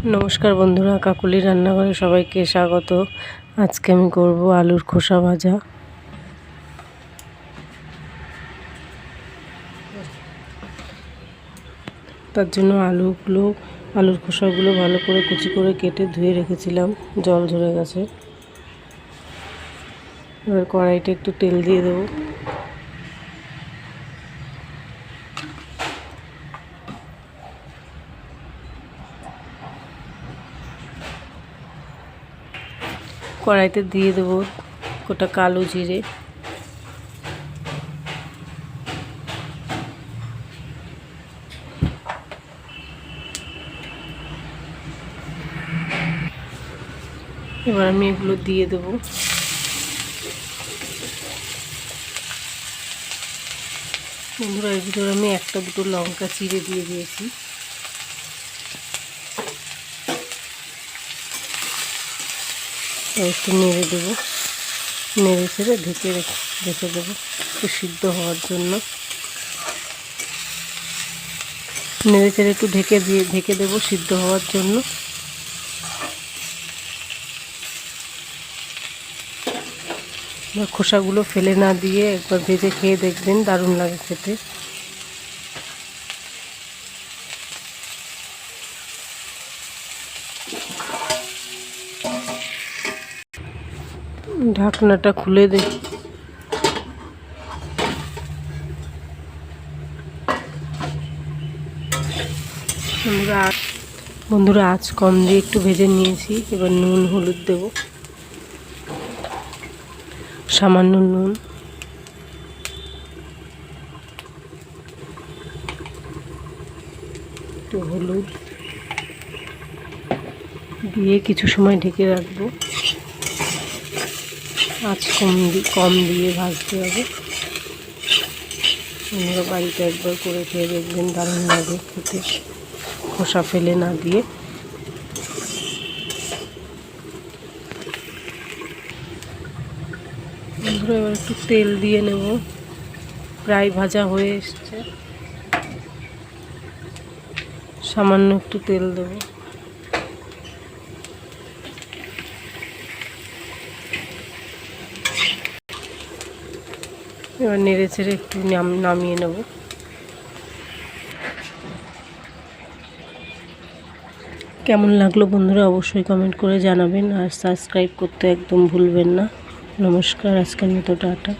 নমস্কার বন্ধুরা, কাকুলি রান্নাঘরে সবাইকে স্বাগত। আজকে আমি করব আলুর খোসা ভাজা। তার জন্য আলুর খোসাগুলো ভালো করে কুচি করে কেটে ধুয়ে রেখেছিলাম, জল ঝরে গেছে। এবার কড়াইতে একটু তেল দিয়ে দেবো। কড়াইতে দিয়ে দেবো গোটা কালো জিরে, এবার আমি এগুলো দিয়ে দেবো। বন্ধুরা, এর ভিতরে আমি একটা দুটো লঙ্কা চিড়ে দিয়ে দিয়েছি। একটু নেড়ে দেবো, নেড়ে ছেড়ে রেখে দেবো একটু সিদ্ধ হওয়ার জন্য। নেড়ে ছেড়ে একটু ঢেকে দেবো সিদ্ধ হওয়ার জন্য। খোসাগুলো ফেলে না দিয়ে একবার ভেজে খেয়ে দেখবেন, দারুণ লাগে খেতে। ঢাকনাটা খুলে দিই। বন্ধুরা, আঁচ কম দিয়ে একটু ভেজে নিয়েছি। এবার নুন হলুদ দেব, সামান্য নুন, একটু হলুদ দিয়ে কিছু সময় ঢেকে রাখবো। আঁচ কম দিয়ে ভাজতে হবে। আমরা বাড়িতে একবার করে খেয়ে দেখবেন, দারুণ লাগে খেতে, খোসা ফেলে না দিয়ে। বন্ধুরা, এবার একটু তেল দিয়ে নেব। প্রায় ভাজা হয়ে এসছে, সামান্য একটু তেল দেব। এবার নেড়ে ছেড়ে একটু নামিয়ে নেব। কেমন লাগলো বন্ধুরা অবশ্যই কমেন্ট করে জানাবেন, আর সাবস্ক্রাইব করতে একদম ভুলবেন না। নমস্কার, আজকের মতো টাটা।